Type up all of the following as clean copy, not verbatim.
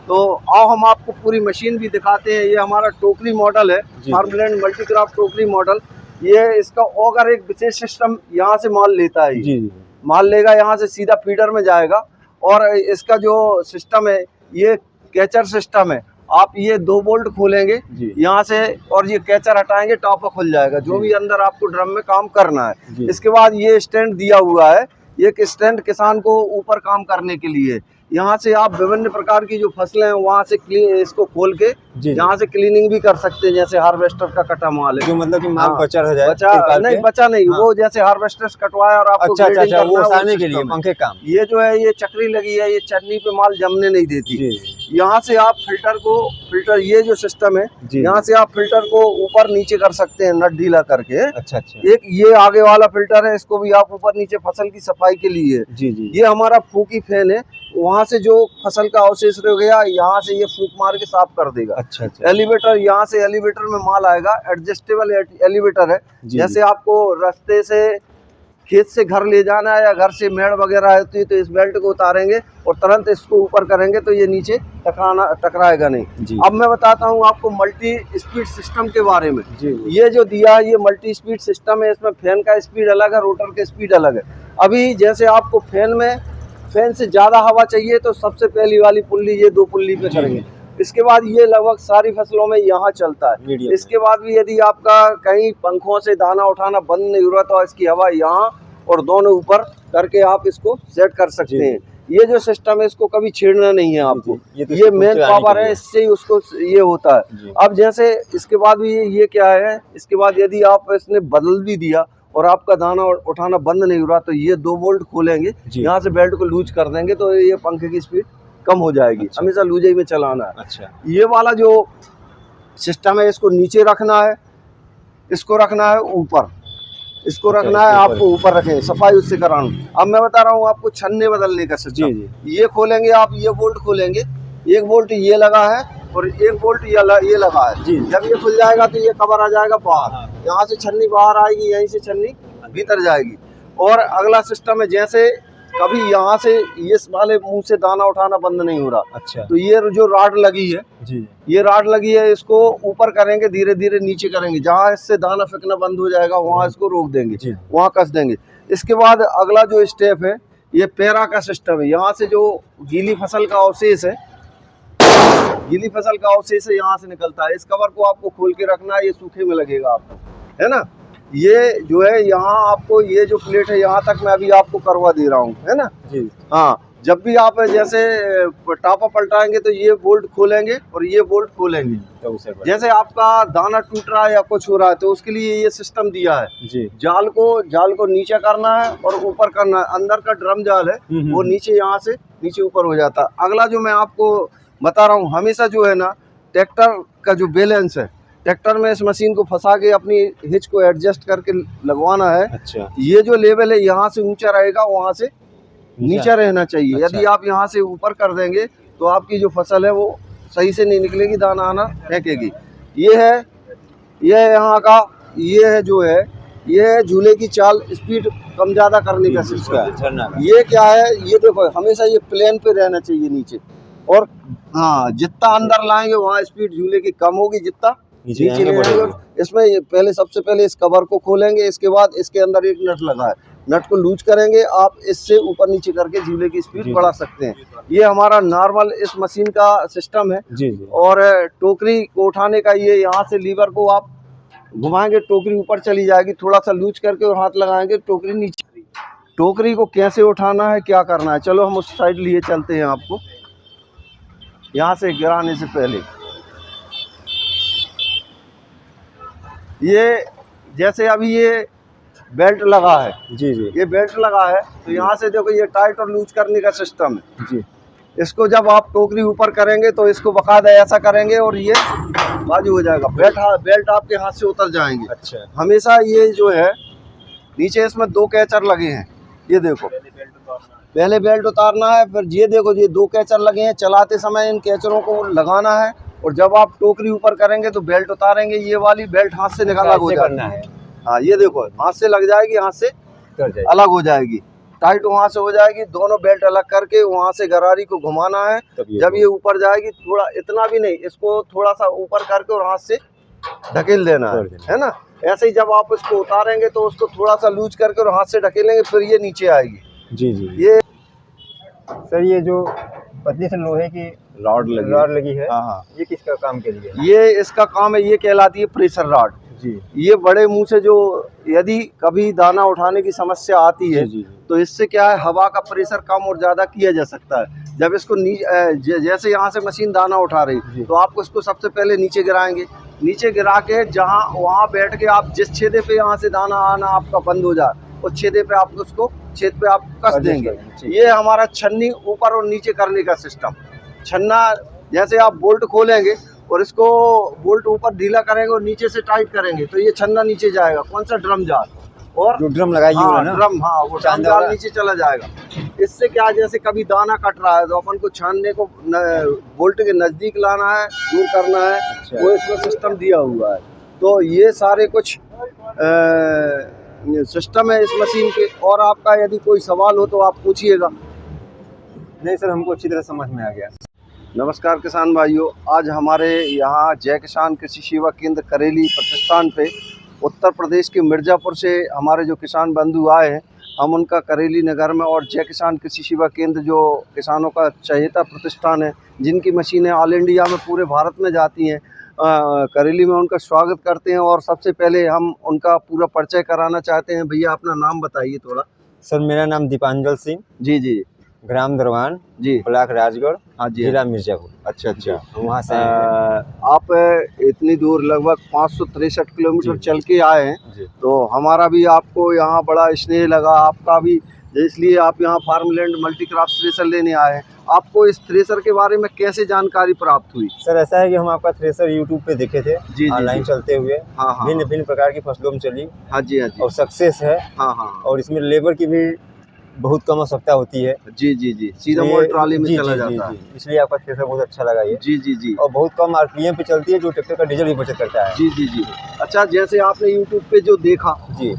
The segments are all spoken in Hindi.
तो आओ हम आपको पूरी मशीन भी दिखाते हैं। ये हमारा टोकरी मॉडल है, फार्मलैंड मल्टीक्राफ्ट टोकरी मॉडल। ये इसका ऑगर एक विशेष सिस्टम यहाँ से माल लेता है। जी माल लेगा यहाँ से सीधा फीडर में जाएगा। और इसका जो सिस्टम है ये कैचर सिस्टम है। आप ये 2 बोल्ट खोलेंगे यहाँ से और ये कैचर हटाएंगे, टॉपर खुल जाएगा। जो भी अंदर आपको ड्रम में काम करना है। इसके बाद ये स्टैंड दिया हुआ है, एक स्टैंड किसान को ऊपर काम करने के लिए। यहाँ से आप विभिन्न प्रकार की जो फसलें हैं वहाँ से इसको खोल के यहाँ से क्लीनिंग भी कर सकते हैं। जैसे हार्वेस्टर का कटा माल है, जो मतलब कि माल बचा रह जाए, बचा नहीं। वो जैसे हार्वेस्टर कटवाया और आपको वो उठाने के लिए पंखे काम। ये जो है ये चक्री लगी है, ये चन्नी पे माल जमने नहीं देती। यहाँ से आप फिल्टर ये जो सिस्टम है, यहाँ से आप फिल्टर को ऊपर नीचे कर सकते हैं नट ढीला करके। अच्छा। एक ये आगे वाला फिल्टर है, इसको भी आप ऊपर नीचे फसल की सफाई के लिए। ये हमारा फूकी फैन है, वहाँ से जो फसल का अवशेष रह गया यहाँ से ये फूक मार के साफ कर देगा। अच्छा। एलिवेटर, यहाँ से एलिवेटर में माल आएगा, एडजस्टेबल एलिवेटर है। जैसे आपको रास्ते से खेत से घर ले जाना है या घर से मेड़ वगैरह होती है तो इस बेल्ट को उतारेंगे और तुरंत इसको ऊपर करेंगे तो ये नीचे टकराएगा नहीं। अब मैं बताता हूँ आपको मल्टी स्पीड सिस्टम के बारे में। ये जो दिया है ये मल्टी स्पीड सिस्टम है। इसमें फैन का स्पीड अलग है, रोटर का स्पीड अलग है। अभी जैसे आपको फैन से ज़्यादा हवा चाहिए तो सबसे पहली वाली पुल्ली ये 2 पुल्ली पे करेंगे। इसके बाद ये लगभग सारी फसलों में यहाँ चलता है। इसके बाद भी यदि आपका कहीं पंखों से दाना उठाना बंद नहीं हो रहा तो इसकी हवा यहाँ और दोनों ऊपर करके आप इसको सेट कर सकते हैं। ये जो सिस्टम है इसको कभी छेड़ना नहीं है आपको। ये मेन पावर है, इससे ही उसको ये होता है। अब जैसे इसके बाद भी ये क्या है, इसके बाद यदि आप इसने बदल भी दिया और आपका दाना उठाना बंद नहीं हो रहा तो ये 2 बोल्ट खोलेंगे, यहाँ से बेल्ट को लूज कर देंगे तो ये पंखे की स्पीड कम हो जाएगी। अच्छा। हमेशा लूजे में चलाना है। अच्छा। ये वाला जो सिस्टम है इसको नीचे रखना है, इसको रखना है ऊपर, इसको रखना है आपको ऊपर रखें, सफाई उससे कराना। अब मैं बता रहा हूँ आपको छन्ने बदलने का सिस्टम। ये खोलेंगे आप, ये बोल्ट खोलेंगे, 1 बोल्ट ये लगा है और 1 बोल्ट ये लगा है। जब ये खुल जाएगा तो ये कवर आ जाएगा बाहर, यहाँ से छन्नी बाहर आएगी, यहीं से छन्नी भीतर जाएगी। और अगला सिस्टम है जैसे कभी यहाँ से ये वाले मुंह से दाना उठाना बंद नहीं हो रहा। अच्छा। तो ये जो राड लगी है ये राड लगी है, इसको ऊपर करेंगे, धीरे धीरे नीचे करेंगे, जहाँ इससे दाना फेंकना बंद हो जाएगा वहाँ इसको रोक देंगे, वहाँ कस देंगे। इसके बाद अगला जो स्टेप है ये पैरा का सिस्टम है। यहाँ से जो गीली फसल का अवशेष है, यहाँ से निकलता है। इस कवर को आपको खोल के रखना है, ये सूखे में लगेगा आपको, है ना। ये जो है यहाँ आपको ये जो प्लेट है यहाँ तक मैं अभी आपको करवा दे रहा हूँ, है ना जी। हाँ, जब भी आप जैसे टापा पलटाएंगे तो ये बोल्ट खोलेंगे और ये बोल्ट खोलेंगे। तो जैसे आपका दाना टूट रहा है या कुछ हो रहा है तो उसके लिए ये सिस्टम दिया है जी। जाल को नीचे करना है और ऊपर करना है। अंदर का ड्रम जाल है वो नीचे, यहाँ से नीचे ऊपर हो जाता है। अगला जो मैं आपको बता रहा हूँ, हमेशा जो है ना ट्रैक्टर का जो बैलेंस है, ट्रैक्टर में इस मशीन को फंसा के अपनी हिच को एडजस्ट करके लगवाना है। अच्छा। ये जो लेवल है यहाँ से ऊंचा रहेगा, वहाँ से नीचा रहना चाहिए। अच्छा। यदि आप यहाँ से ऊपर कर देंगे तो आपकी जो फसल है वो सही से नहीं निकलेगी, दाना आना फेंकेगी। ये है यहाँ का, ये है जो है ये झूले की चाल, स्पीड कम ज़्यादा करने का सिस्टम। ये क्या है, ये देखो हमेशा ये प्लेन पे रहना चाहिए नीचे, और हाँ जितना अंदर लाएंगे वहाँ स्पीड झूले की कम होगी, जितना नीचे इसमें पहले सबसे पहले इस कवर को खोलेंगे। इसके बाद इसके अंदर एक नट लगा है, नट को लूज करेंगे, आप इससे ऊपर नीचे करके झूले की स्पीड बढ़ा सकते हैं। ये हमारा नॉर्मल इस मशीन का सिस्टम है जी। और टोकरी को उठाने का ये यहाँ से लीवर को आप घुमाएंगे, टोकरी ऊपर चली जाएगी, थोड़ा सा लूज करके और हाथ लगाएंगे, टोकरी नीचे। टोकरी को कैसे उठाना है, क्या करना है, चलो हम उस साइड लिए चलते हैं आपको। यहाँ से गिराने से पहले ये जैसे अभी ये बेल्ट लगा है जी, ये बेल्ट लगा है तो यहाँ से देखो ये टाइट और लूज करने का सिस्टम है जी। इसको जब आप टोकरी ऊपर करेंगे तो इसको बकायदा ऐसा करेंगे और ये बाजू हो जाएगा, बेल्ट आपके हाथ से उतर जाएंगे। अच्छा। हमेशा ये जो है नीचे इसमें 2 कैचर लगे हैं, ये देखो पहले बेल्ट उतारना है, फिर ये देखो ये 2 कैचर लगे हैं, चलाते समय इन कैचरों को लगाना है और जब आप टोकरी ऊपर करेंगे तो बेल्ट उतारेंगे, ये वाली बेल्ट हाथ से निकाल हो जाना है। हाँ ये देखो हाथ से लग जाएगी, हाथ से अलग हो जाएगी। टाइट वहाँ से हो जाएगी, दोनों बेल्ट अलग करके वहाँ से गरारी को घुमाना है। जब ये ऊपर जाएगी, थोड़ा इतना भी नहीं, इसको थोड़ा सा ऊपर करके और हाथ से ढकेल देना है ना। ऐसे ही जब आप इसको उतारेंगे तो उसको थोड़ा सा लूज करके और हाथ से ढकेलेंगे, फिर ये नीचे आएगी। जी जी। ये सर ये जो पतली से लोहे की रॉड लगी है, हाँ, ये किसका काम के लिए? ये इसका काम है, ये कहलाती है प्रेशर रॉड जी। ये बड़े मुंह से जो यदि कभी दाना उठाने की समस्या आती है जी। तो इससे क्या है, हवा का प्रेशर कम और ज़्यादा किया जा सकता है। जब इसको जैसे यहाँ से मशीन दाना उठा रही तो आप इसको सबसे पहले नीचे गिराएंगे, नीचे गिरा के जहाँ वहाँ बैठ के आप जिस छेदे पे यहाँ से दाना आना आपका बंद हो जाए, उस छेदे पे आप उसको छेद पे आप कस देंगे। ये हमारा छन्नी ऊपर और नीचे करने का सिस्टम। छन्ना जैसे आप बोल्ट खोलेंगे और इसको बोल्ट ऊपर ढीला करेंगे और नीचे से टाइट करेंगे तो ये छन्ना नीचे जाएगा। कौन सा ड्रम जार और जो ड्रम लगाइए ना, ड्रम, हाँ वो ड्रम जार नीचे चला जाएगा। इससे क्या, जैसे कभी दाना कट रहा है तो अपन को छानने को बोल्ट के नज़दीक लाना है, दूर करना है। अच्छा। वो इसमें सिस्टम दिया हुआ है। तो ये सारे कुछ सिस्टम है इस मशीन के। और आपका यदि कोई सवाल हो तो आप पूछिएगा। नहीं सर, हमको अच्छी तरह समझ में आ गया। नमस्कार किसान भाइयों, आज हमारे यहाँ जय किसान कृषि सेवा केंद्र करेली प्रतिष्ठान पे उत्तर प्रदेश के मिर्ज़ापुर से हमारे जो किसान बंधु आए हैं, हम उनका करेली नगर में और जय किसान कृषि सेवा केंद्र जो किसानों का चहेता प्रतिष्ठान है, जिनकी मशीनें ऑल इंडिया में पूरे भारत में जाती हैं, करेली में उनका स्वागत करते हैं। और सबसे पहले हम उनका पूरा परिचय कराना चाहते हैं। भैया अपना नाम बताइए थोड़ा। सर मेरा नाम दीपांजल सिंह। जी जी। ग्राम दरवान जी, ब्लॉक राजगढ़, हाँ जी, जिला मिर्जापुर। अच्छा। वहाँ से आप इतनी दूर लगभग 563 किलोमीटर चल के आए हैं, तो हमारा भी आपको यहाँ बड़ा स्नेह लगा, आपका भी, इसलिए आप यहाँ फार्मलैंड मल्टीक्रॉप थ्रेसर लेने आए हैं। आपको इस थ्रेसर के बारे में कैसे जानकारी प्राप्त हुई? सर ऐसा है कि हम आपका थ्रेसर यूट्यूब पे देखे थे, ऑनलाइन चलते हुए। हाँ, भिन्न प्रकार की फसलों में चली। हाँ जी, और सक्सेस है। हाँ। और इसमें लेबर की भी बहुत कम आवश्यकता होती है। जी, सीधा मोड़ ट्रॉली में चला जाता है। इसलिए आपका थ्रेसर बहुत अच्छा लगा ये। जी। और बहुत कम आरपीएम पे चलती है, जो ट्रैक्टर का डीजल भी बचत करता है। जी। अच्छा, जैसे आपने यूट्यूब पे जो देखा जी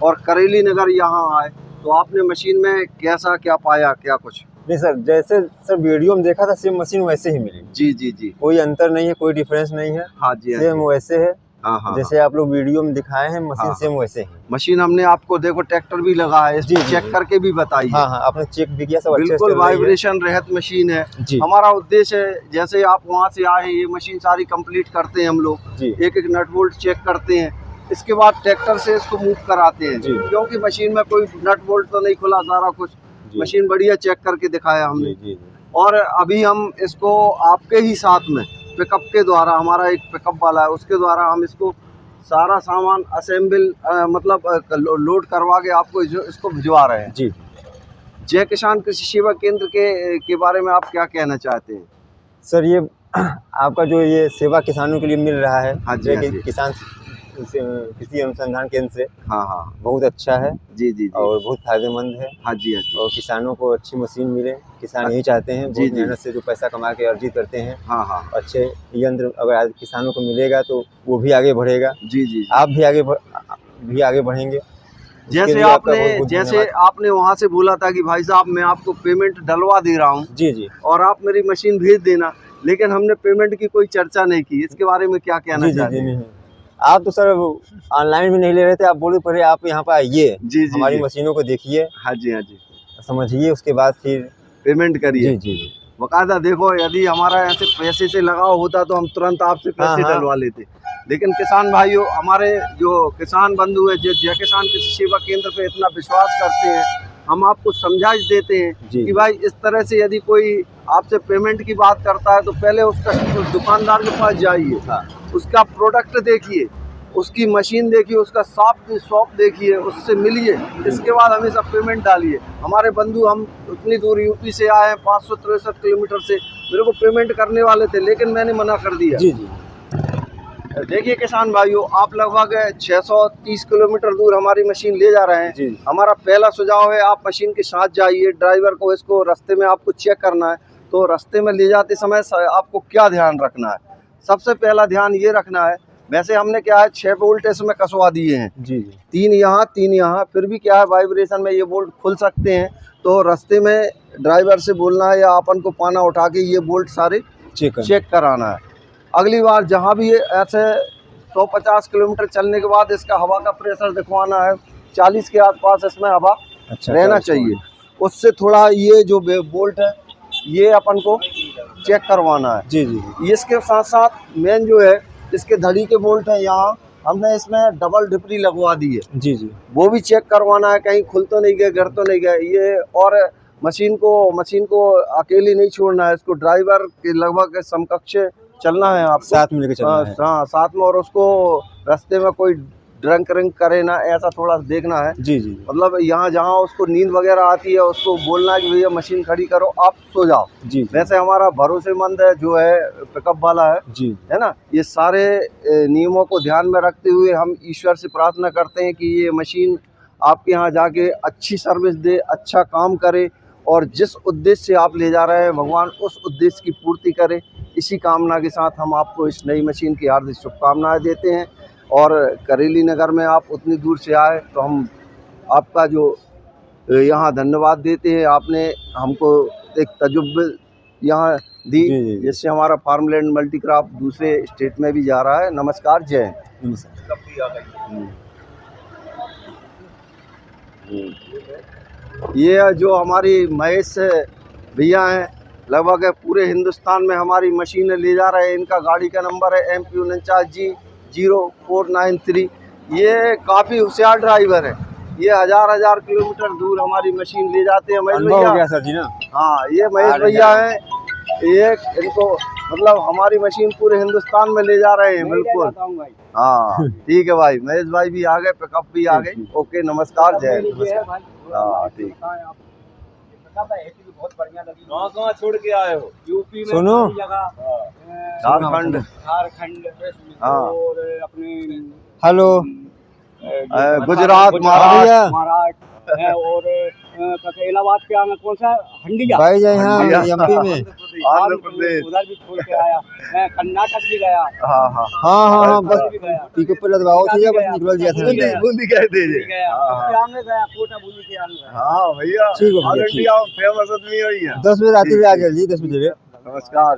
और करेली नगर यहाँ आए तो आपने मशीन में कैसा क्या पाया, क्या कुछ? नहीं सर, जैसे सर वीडियो में देखा था सेम मशीन वैसे ही मिली। जी। कोई अंतर नहीं है, कोई डिफरेंस नहीं है। हाँ जी, सेम वैसे है। हाँ। जैसे आप लोग वीडियो में दिखाए हैं, मशीन सेम वैसे ही। मशीन हमने आपको देखो ट्रैक्टर भी लगा है, इसमें चेक करके भी बताइए। हाँ, आपने चेक भी किया, सब अच्छे से बिल्कुल वाइब्रेशन रहित मशीन है। हमारा उद्देश्य है, जैसे आप वहाँ से आए, ये मशीन सारी कंप्लीट करते हैं हम लोग, एक नट बोल्ट चेक करते हैं, इसके बाद ट्रैक्टर से इसको मूव कराते हैं, क्योंकि मशीन में कोई नट बोल्ट तो नहीं खुला, सारा कुछ मशीन बढ़िया चेक करके दिखाया हमने। और अभी हम इसको आपके ही साथ में पिकअप के द्वारा, हमारा एक पिकअप वाला है, उसके द्वारा हम इसको सारा सामान असेंबल मतलब लोड करवा के आपको इसको भिजवा रहे हैं। जी। जय किसान कृषि सेवा केंद्र के बारे में आप क्या कहना चाहते हैं? सर ये आपका जो ये सेवा किसानों के लिए मिल रहा है, हाँ जी, किसान कृषि अनुसंधान केंद्र से, हाँ, बहुत अच्छा है। जी। और बहुत फायदेमंद है। हाँ जी। और किसानों को अच्छी मशीन मिले, किसान यही चाहते हैं। बहुत मेहनत से जो पैसा कमा के अर्जित करते हैं, हाँ। अच्छे यंत्र अगर किसानों को मिलेगा तो वो भी आगे बढ़ेगा। जी। आप भी आगे बढ़ेंगे। जैसे आपने वहाँ से बोला था कि भाई साहब मैं आपको पेमेंट डलवा दे रहा हूँ, जी, और आप मेरी मशीन भेज देना, लेकिन हमने पेमेंट की कोई चर्चा नहीं की, इसके बारे में क्या कहना चाहते हैं? आप तो सर ऑनलाइन भी नहीं ले रहे थे, आप बोले पहले आप यहाँ पर आइए, हमारी मशीनों को देखिए, हाँ जी, समझिए, उसके बाद फिर पेमेंट करिए। जी। बकायदा देखो, यदि हमारा ऐसे पैसे से लगाव होता तो हम तुरंत आपसे पैसे डलवा लेते, लेकिन किसान भाइयों, हमारे जो किसान बंधु है, जय किसान कृषि सेवा केंद्र पे इतना विश्वास करते हैं, हम आपको समझाइश देते हैं कि भाई इस तरह से यदि कोई आपसे पेमेंट की बात करता है तो पहले उसका उस दुकानदार के पास जाइए, उसका प्रोडक्ट देखिए, उसकी मशीन देखिए, उसका शॉप देखिए, उससे मिलिए, इसके बाद हमेशा पेमेंट डालिए। हमारे बंधु हम उतनी दूर यूपी से आए हैं, 563 किलोमीटर से, मेरे को पेमेंट करने वाले थे, लेकिन मैंने मना कर दिया। जी। देखिए किसान भाइयों, आप लगभग 630 किलोमीटर दूर हमारी मशीन ले जा रहे हैं। हमारा पहला सुझाव है, आप मशीन के साथ जाइए, ड्राइवर को इसको रास्ते में आपको चेक करना है, तो रास्ते में ले जाते समय आपको क्या ध्यान रखना है? सबसे पहला ध्यान ये रखना है वैसे हमने क्या है 6 बोल्ट इसमें कसवा दिए हैं जी। 3 यहाँ, फिर भी क्या है वाइब्रेशन में ये बोल्ट खुल सकते हैं। तो रास्ते में ड्राइवर से बोलना है या अपन को पाना उठा के ये बोल्ट सारे चेक कराना है। अगली बार जहाँ भी ऐसे 150 किलोमीटर चलने के बाद इसका हवा का प्रेशर दिखवाना है, 40 के आसपास इसमें हवा रहना चाहिए। उससे थोड़ा ये जो बोल्ट है ये अपन को चेक करवाना है। जी। इसके साथ साथ मेन जो है इसके धड़ी के बोल्ट है, यहाँ हमने इसमें डबल डिपरी लगवा दी है। जी। वो भी चेक करवाना है, कहीं खुल तो नहीं गए, गिर तो नहीं गए ये। और मशीन को अकेली नहीं छोड़ना है, इसको ड्राइवर के लगभग समकक्ष चलना है, आप साथ में लेकर चलना है। हाँ, साथ में। और उसको रास्ते में कोई ड्रंक करे ना, ऐसा थोड़ा देखना है। जी। मतलब यहाँ जहाँ उसको नींद वगैरह आती है उसको बोलना है कि भैया मशीन खड़ी करो, आप सो जाओ। जी। वैसे हमारा भरोसेमंद है जो है पिकअप वाला है। जी। है ना। ये सारे नियमों को ध्यान में रखते हुए हम ईश्वर से प्रार्थना करते हैं कि ये मशीन आपके यहाँ जाके अच्छी सर्विस दे, अच्छा काम करे, और जिस उद्देश्य से आप ले जा रहे हैं भगवान उस उद्देश्य की पूर्ति करे। इसी कामना के साथ हम आपको इस नई मशीन की हार्दिक शुभकामनाएं देते हैं। और करेली नगर में आप उतनी दूर से आए तो हम आपका जो यहाँ धन्यवाद देते हैं। आपने हमको एक तजुर्बे यहाँ दी, जिससे हमारा फार्मलैंड मल्टीक्रॉप दूसरे स्टेट में भी जा रहा है। नमस्कार, जय हिंद। ये जो हमारी महेश भैया हैं, लगभग पूरे हिंदुस्तान में हमारी मशीनें ले जा रहे हैं। इनका गाड़ी का नंबर है MQ49G0493। ये काफ़ी होशियार ड्राइवर है। ये हजार किलोमीटर दूर हमारी मशीन ले जाते हैं महेश भैया। सर जी ना। हाँ, ये महेश भैया हैं। ये इनको मतलब हमारी मशीन पूरे हिंदुस्तान में ले जा रहे हैं। बिल्कुल। हाँ, ठीक है भाई। महेश भाई भी आ गए, पिकअप भी आ गई। ओके, नमस्कार, जय हिंद। हाँ, ठीक। बहुत बढ़िया लगी। कहाँ छोड़ के आए हो? यूपी में, सुनो, झारखंड, और अपने हेलो गुजरात, महाराष्ट्र है, और इलाहाबाद के आगे कौन सा हंडिया भाई यहाँ एमपी में, आंध्र प्रदेश, उधर भी छोड़ के आया। मैं कर्नाटक भी गया। हाँ, बस पीके पे लगवाओ चाहिए, बस निकल गया था। बूंदी कह दीजिए। गया कोटा बूंदी के आगे। हाँ भैया, ऑल इंडिया फेमस आदमी हुई है। 10 बजे रात में आ जाइए, 10 बजे। नमस्कार।